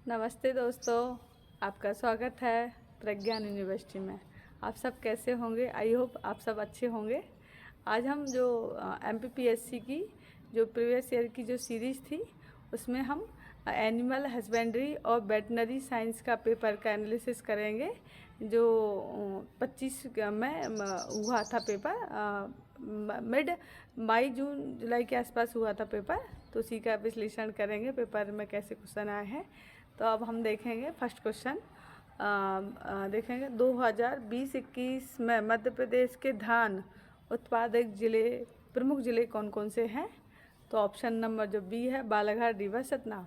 नमस्ते दोस्तों, आपका स्वागत है प्रज्ञान यूनिवर्सिटी में। आप सब कैसे होंगे? आई होप आप सब अच्छे होंगे। आज हम जो MPPSC की जो प्रीवियस ईयर की जो सीरीज़ थी उसमें हम एनिमल हस्बेंड्री और वेटनरी साइंस का पेपर का एनालिसिस करेंगे जो 25 में हुआ था पेपर। मिड मई जून जुलाई के आसपास हुआ था पेपर, तो उसी का विश्लेषण करेंगे पेपर में कैसे क्वेश्चन आए हैं। तो अब हम देखेंगे फर्स्ट क्वेश्चन देखेंगे 2020-21 में मध्य प्रदेश के धान उत्पादक जिले प्रमुख जिले कौन कौन से हैं। तो ऑप्शन नंबर जो बी है बालाघाट, रीवा, सतना।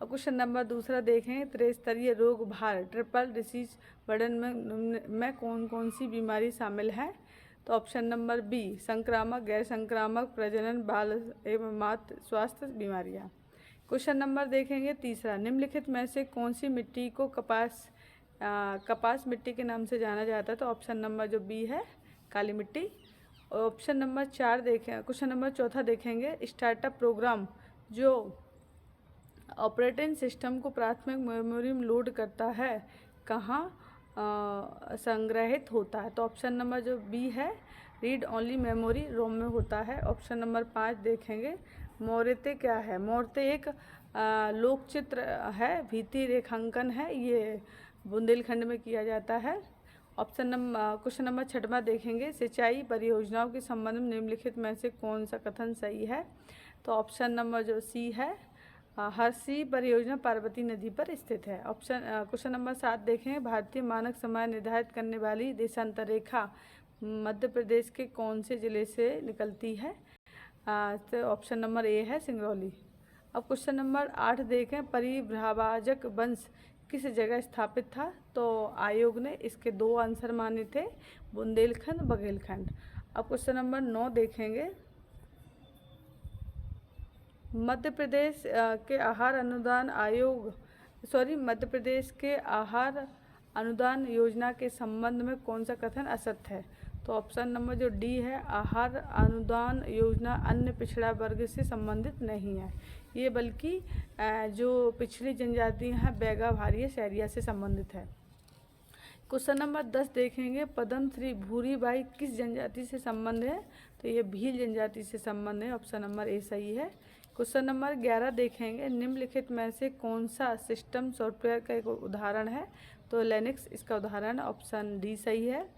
और क्वेश्चन नंबर दूसरा देखेंगे त्रिस्तरीय रोग भार ट्रिपल डिसीज बर्डन में कौन कौन सी बीमारी शामिल है। तो ऑप्शन नंबर बी संक्रामक, गैर संक्रामक, प्रजनन, बाल एवं मातृ स्वास्थ्य बीमारियां। क्वेश्चन नंबर देखेंगे तीसरा निम्नलिखित में से कौन सी मिट्टी को कपास मिट्टी के नाम से जाना जाता है। तो ऑप्शन नंबर जो बी है काली मिट्टी। और ऑप्शन नंबर क्वेश्चन नंबर चौथा देखेंगे स्टार्टअप प्रोग्राम जो ऑपरेटिंग सिस्टम को प्राथमिक मेमोरी में लोड करता है कहाँ संग्रहित होता है। तो ऑप्शन नंबर जो बी है रीड ओनली मेमोरी रोम में होता है। ऑप्शन नंबर 5 देखेंगे मूर्ति क्या है। मूर्ति एक लोक चित्र है, भित्ति रेखांकन है, ये बुंदेलखंड में किया जाता है। क्वेश्चन नंबर 6 देखेंगे सिंचाई परियोजनाओं के संबंध में निम्नलिखित में से कौन सा कथन सही है। तो ऑप्शन नंबर जो सी है हरसी परियोजना पार्वती नदी पर स्थित है। क्वेश्चन नंबर 7 देखें भारतीय मानक समय निर्धारित करने वाली देशांतर रेखा मध्य प्रदेश के कौन से जिले से निकलती है। तो ऑप्शन नंबर ए है सिंगरौली। अब क्वेश्चन नंबर 8 देखें परिभ्रावाजक वंश किस जगह स्थापित था। तो आयोग ने इसके 2 आंसर माने थे, बुंदेलखंड, बघेलखंड। अब क्वेश्चन नंबर 9 देखेंगे मध्य प्रदेश के आहार अनुदान योजना के संबंध में कौन सा कथन असत्य है। तो ऑप्शन नंबर जो डी है आहार अनुदान योजना अन्य पिछड़ा वर्ग से संबंधित नहीं है, ये बल्कि जो पिछड़ी जनजातियां हैं बैगा, भारिया, सहरिया से संबंधित है। क्वेश्चन नंबर 10 देखेंगे पद्म श्री भूरी बाई किस जनजाति से संबंध है। तो ये भील जनजाति से संबंध है, ऑप्शन नंबर ए सही है। क्वेश्चन नंबर 11 देखेंगे निम्नलिखित में से कौन सा सिस्टम सॉफ्टवेयर का एक उदाहरण है। तो लिनक्स इसका उदाहरण, ऑप्शन डी सही है।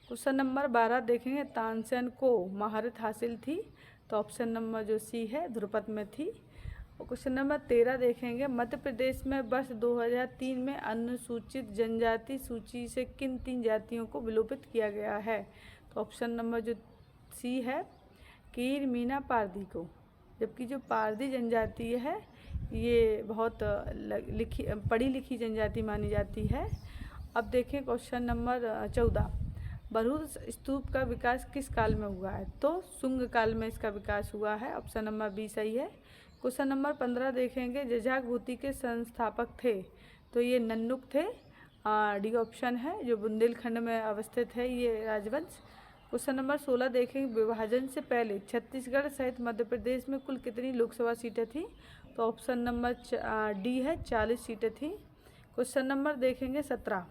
क्वेश्चन नंबर 12 देखेंगे तानसेन को महारत हासिल थी। तो ऑप्शन नंबर जो सी है ध्रुपद में थी। और क्वेश्चन नंबर 13 देखेंगे मध्य प्रदेश में वर्ष 2003 में अनुसूचित जनजाति सूची से किन 3 जातियों को विलोपित किया गया है। तो ऑप्शन नंबर जो सी है कीर, मीना, पारदी को। जबकि जो पारदी जनजाति है ये बहुत पढ़ी लिखी जनजाति मानी जाती है। अब देखें क्वेश्चन नंबर 14 बरूद स्तूप का विकास किस काल में हुआ है। तो शुंग काल में इसका विकास हुआ है, ऑप्शन नंबर बी सही है। क्वेश्चन नंबर 15 देखेंगे जजाक भूति के संस्थापक थे। तो ये नन्नुक थे, डी ऑप्शन है, जो बुंदेलखंड में अवस्थित है ये राजवंश। क्वेश्चन नंबर 16 देखेंगे विभाजन से पहले छत्तीसगढ़ सहित मध्य प्रदेश में कुल कितनी लोकसभा सीटें थी। तो ऑप्शन नंबर डी है 40 सीटें थी। क्वेश्चन नंबर देखेंगे 17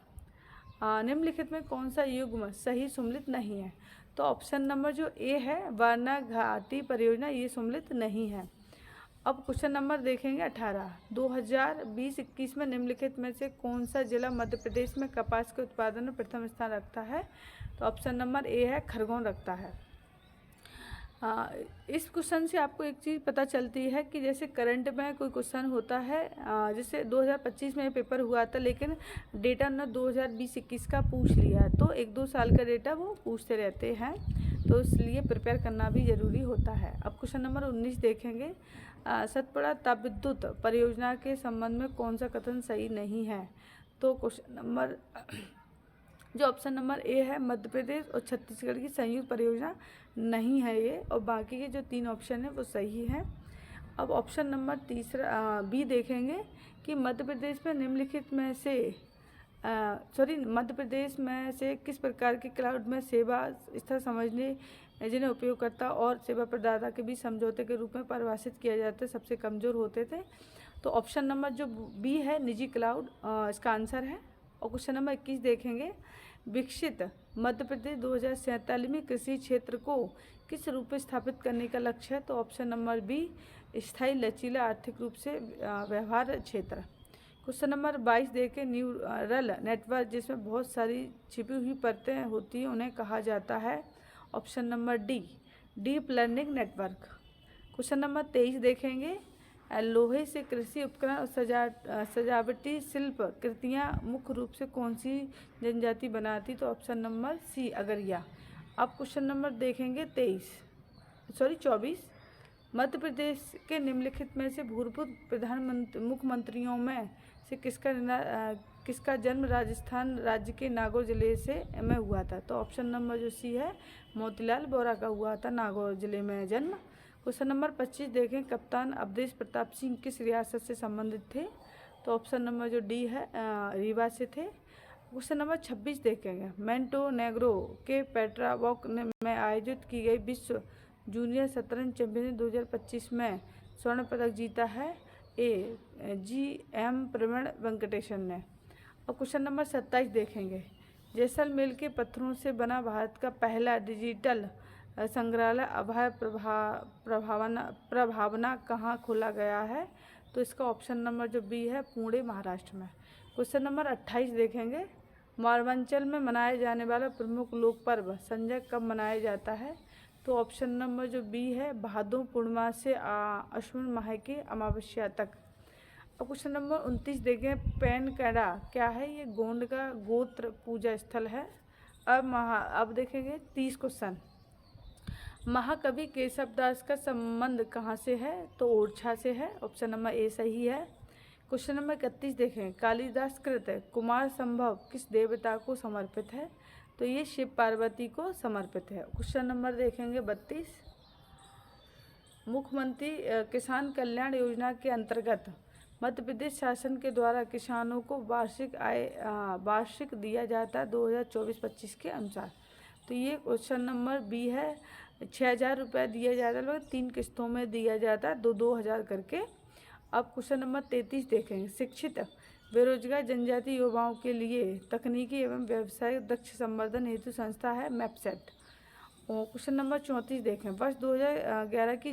निम्नलिखित में कौन सा युग्म सही सुमेलित नहीं है। तो ऑप्शन नंबर जो ए है वारणा घाटी परियोजना ये सुमेलित नहीं है। अब क्वेश्चन नंबर देखेंगे 18 2020-21 में निम्नलिखित में से कौन सा जिला मध्य प्रदेश में कपास के उत्पादन में प्रथम स्थान रखता है। तो ऑप्शन नंबर ए है खरगोन रखता है। इस क्वेश्चन से आपको एक चीज़ पता चलती है कि जैसे करंट में कोई क्वेश्चन होता है जैसे 2025 में पेपर हुआ था लेकिन डेटा ने 2020-21 का पूछ लिया है, तो 1-2 साल का डेटा वो पूछते रहते हैं, तो इसलिए प्रिपेयर करना भी ज़रूरी होता है। अब क्वेश्चन नंबर 19 देखेंगे सतपुड़ा तापविद्युत परियोजना के संबंध में कौन सा कथन सही नहीं है। तो क्वेश्चन नंबर जो ऑप्शन नंबर ए है मध्य प्रदेश और छत्तीसगढ़ की संयुक्त परियोजना नहीं है ये, और बाकी के जो 3 ऑप्शन है वो सही है। अब ऑप्शन नंबर बी देखेंगे कि मध्य प्रदेश में निम्नलिखित में से मध्य प्रदेश में से किस प्रकार के क्लाउड में सेवा स्तर समझने जिन्हें उपयोगकर्ता और सेवा प्रदाता के बीच समझौते के रूप में परिभाषित किया जाता है सबसे कमज़ोर होते थे। तो ऑप्शन नंबर जो बी है निजी क्लाउड इसका आंसर है। और क्वेश्चन नंबर 21 देखेंगे, विकसित मध्य प्रदेश 2047 में कृषि क्षेत्र को किस रूप में स्थापित करने का लक्ष्य है? तो ऑप्शन नंबर बी स्थायी लचीला आर्थिक रूप से व्यवहार क्षेत्र। क्वेश्चन नंबर 22 देखें, न्यूरल नेटवर्क जिसमें बहुत सारी छिपी हुई परतें होती हैं उन्हें कहा जाता है। Option number D deep learning network. Question number 23 देखेंगे, लोहे से कृषि उपकरण और सजावटी शिल्प कृतियाँ मुख्य रूप से कौन सी जनजाति बनाती? तो ऑप्शन नंबर सी अगरिया। अब क्वेश्चन नंबर देखेंगे 24, मध्य प्रदेश के निम्नलिखित में से भूतपूर्व मुख्यमंत्रियों में से किसका जन्म राजस्थान राज्य के नागौर जिले में हुआ था? तो ऑप्शन नंबर जो सी है मोतीलाल वोरा का हुआ था नागौर जिले में जन्म। क्वेश्चन नंबर 25 देखें, कप्तान अवधेश प्रताप सिंह किस रियासत से संबंधित थे? तो ऑप्शन नंबर जो डी है रीवा से थे। क्वेश्चन नंबर 26 देखेंगे, मोंटेनेग्रो के पेट्रावॉक में आयोजित की गई विश्व जूनियर शतरंज चैंपियनशिप 2025 में स्वर्ण पदक जीता है? ए GM प्रवीण वेंकटेशन ने। और क्वेश्चन नंबर 27 देखेंगे, जैसलमेर के पत्थरों से बना भारत का पहला डिजिटल संग्रहालय अभय प्रभावना कहाँ खोला गया है? तो इसका ऑप्शन नंबर जो बी है पुणे महाराष्ट्र में। क्वेश्चन नंबर 28 देखेंगे, मालवांचल में मनाया जाने वाला प्रमुख लोक पर्व संजय कब मनाया जाता है? तो ऑप्शन नंबर जो बी है भादो पूर्णिमा से अश्विन माह की अमावस्या तक। अब क्वेश्चन नंबर 29 देखें, पेनकड़ा क्या है? ये गोंड का गोत्र पूजा स्थल है। अब देखेंगे 30 क्वेश्चन, महाकवि केशवदास का संबंध कहाँ से है? तो ओरछा से है। ऑप्शन नंबर ए सही है। क्वेश्चन नंबर 31 देखें, कालिदास कृत कुमार संभव किस देवता को समर्पित है? तो ये शिव पार्वती को समर्पित है। क्वेश्चन नंबर देखेंगे 32, मुख्यमंत्री किसान कल्याण योजना के अंतर्गत मध्य प्रदेश शासन के द्वारा किसानों को वार्षिक दिया जाता है 2024-25 के अनुसार। तो ये क्वेश्चन नंबर बी है, 6,000 रुपये दिया जाता है, मतलब 3 किस्तों में दिया जाता है 2-2 हज़ार करके। अब क्वेश्चन नंबर 33 देखेंगे, शिक्षित बेरोजगार जनजाति युवाओं के लिए तकनीकी एवं व्यवसायिक दक्ष संवर्धन हेतु संस्था है मैपसेट। और क्वेश्चन नंबर 34 देखें, वर्ष 2011 की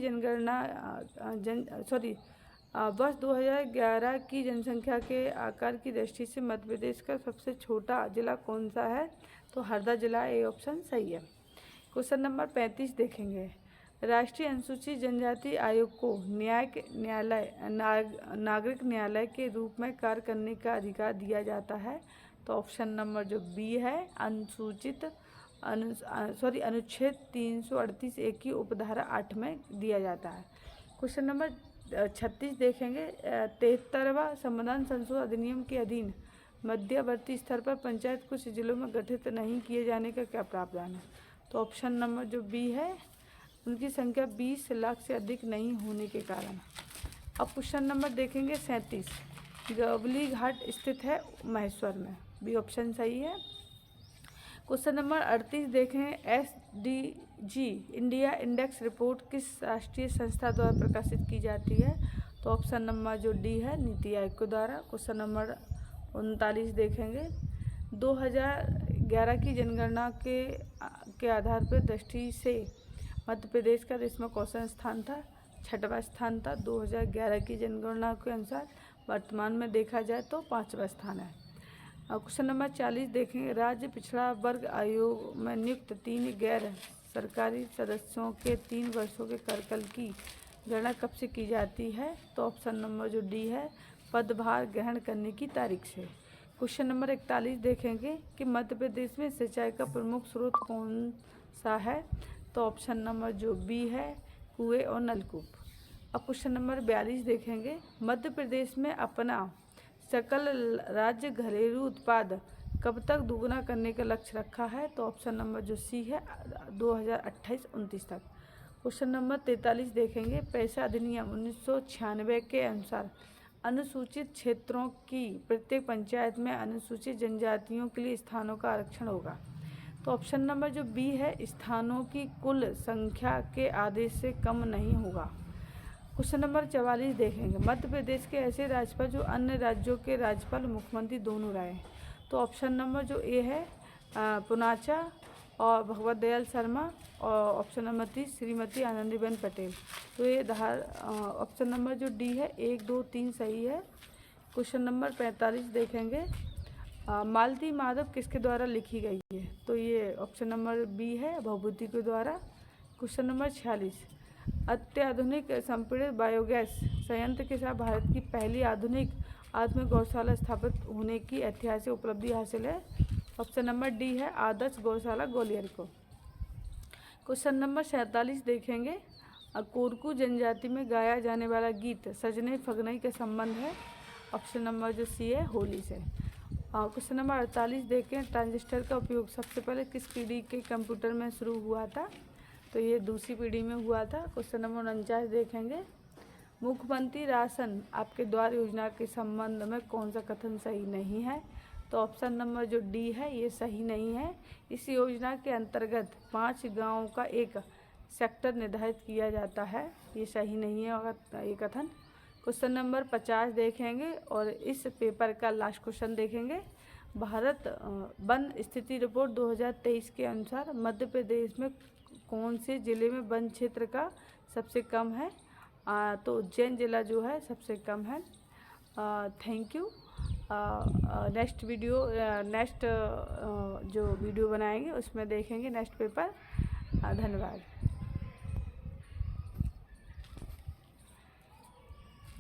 वर्ष 2011 की जनसंख्या के आकार की दृष्टि से मध्य प्रदेश का सबसे छोटा जिला कौन सा है? तो हरदा जिला, ए ऑप्शन सही है। क्वेश्चन नंबर 35 देखेंगे, राष्ट्रीय अनुसूचित जनजाति आयोग को नागरिक न्यायालय के रूप में कार्य करने का अधिकार दिया जाता है? तो ऑप्शन नंबर जो बी है अनुच्छेद 338(1) की उपधारा 8 में दिया जाता है। क्वेश्चन नंबर 36 देखेंगे, 73वां संविधान संशोधन अधिनियम के अधीन मध्यवर्ती स्तर पर पंचायत कुछ जिलों में गठित नहीं किए जाने का क्या प्रावधान है? तो ऑप्शन नंबर जो बी है उनकी संख्या 20 लाख से अधिक नहीं होने के कारण। अब क्वेश्चन नंबर देखेंगे 37, गवली घाट स्थित है महेश्वर में, बी ऑप्शन सही है। क्वेश्चन नंबर 38 देखें, SDG इंडिया इंडेक्स रिपोर्ट किस राष्ट्रीय संस्था द्वारा प्रकाशित की जाती है? तो ऑप्शन नंबर जो डी है नीति आयोग के द्वारा। क्वेश्चन नंबर 39 देखेंगे, 2011 की जनगणना के आधार पर दृष्टि से मध्य प्रदेश का देश में कौन सा स्थान था? 6वां स्थान था 2011 की जनगणना के अनुसार। वर्तमान में देखा जाए तो 5वां स्थान है। क्वेश्चन नंबर 40 देखेंगे, राज्य पिछड़ा वर्ग आयोग में नियुक्त 3 गैर सरकारी सदस्यों के 3 वर्षों के कार्यकाल की गणना कब से की जाती है? तो ऑप्शन नंबर जो डी है पदभार ग्रहण करने की तारीख से। क्वेश्चन नंबर 41 देखेंगे कि मध्य प्रदेश में सिंचाई का प्रमुख स्रोत कौन सा है? तो ऑप्शन नंबर जो बी है कुएं और नलकूप। अब क्वेश्चन नंबर 42 देखेंगे, मध्य प्रदेश में अपना सकल राज्य घरेलू उत्पाद कब तक दोगुना करने का लक्ष्य रखा है? तो ऑप्शन नंबर जो सी है 2028-29 तक। क्वेश्चन नंबर 43 देखेंगे, पैसा अधिनियम 1996 के अनुसार अनुसूचित क्षेत्रों की प्रत्येक पंचायत में अनुसूचित जनजातियों के लिए स्थानों का आरक्षण होगा। तो ऑप्शन नंबर जो बी है स्थानों की कुल संख्या के आधे से कम नहीं होगा। क्वेश्चन नंबर 44 देखेंगे, मध्य प्रदेश के ऐसे राज्यपाल जो अन्य राज्यों के राज्यपाल मुख्यमंत्री दोनों रहे। तो ऑप्शन नंबर जो ए है पूर्णाचा और भगवत दयाल शर्मा, और ऑप्शन नंबर 3 श्रीमती आनंदीबेन पटेल। तो ये ऑप्शन नंबर जो डी है 1, 2, 3 सही है। क्वेश्चन नंबर 45 देखेंगे, मालती माधव किसके द्वारा लिखी गई है। तो ये ऑप्शन नंबर बी है भभूति के द्वारा। क्वेश्चन नंबर 46, अत्याधुनिक संपीड़ित बायोगैस संयंत्र के साथ भारत की पहली आधुनिक आत्म गौशाला स्थापित होने की ऐतिहासिक उपलब्धि हासिल है। ऑप्शन नंबर डी है आदर्श गौशाला ग्वालियर को। क्वेश्चन नंबर 47 देखेंगे, कोरकू जनजाति में गाया जाने वाला गीत सजने फगनई का संबंध है। ऑप्शन नंबर जो सी है होली से। क्वेश्चन नंबर 48 देखें, ट्रांजिस्टर का उपयोग सबसे पहले किस पीढ़ी के कंप्यूटर में शुरू हुआ था। तो ये दूसरी पीढ़ी में हुआ था। क्वेश्चन नंबर 49 देखेंगे, मुख्यमंत्री राशन आपके द्वार योजना के संबंध में कौन सा कथन सही नहीं है। तो ऑप्शन नंबर जो डी है ये सही नहीं है। इस योजना के अंतर्गत 5 गाँवों का एक सेक्टर निर्धारित किया जाता है, ये सही नहीं है ये कथन। क्वेश्चन नंबर 50 देखेंगे और इस पेपर का लास्ट क्वेश्चन देखेंगे, भारत वन स्थिति रिपोर्ट 2023 के अनुसार मध्य प्रदेश में कौन से ज़िले में वन क्षेत्र का सबसे कम है। तो उज्जैन जिला जो है सबसे कम है। Thank you. नेक्स्ट जो वीडियो बनाएंगे उसमें देखेंगे नेक्स्ट पेपर। धन्यवाद।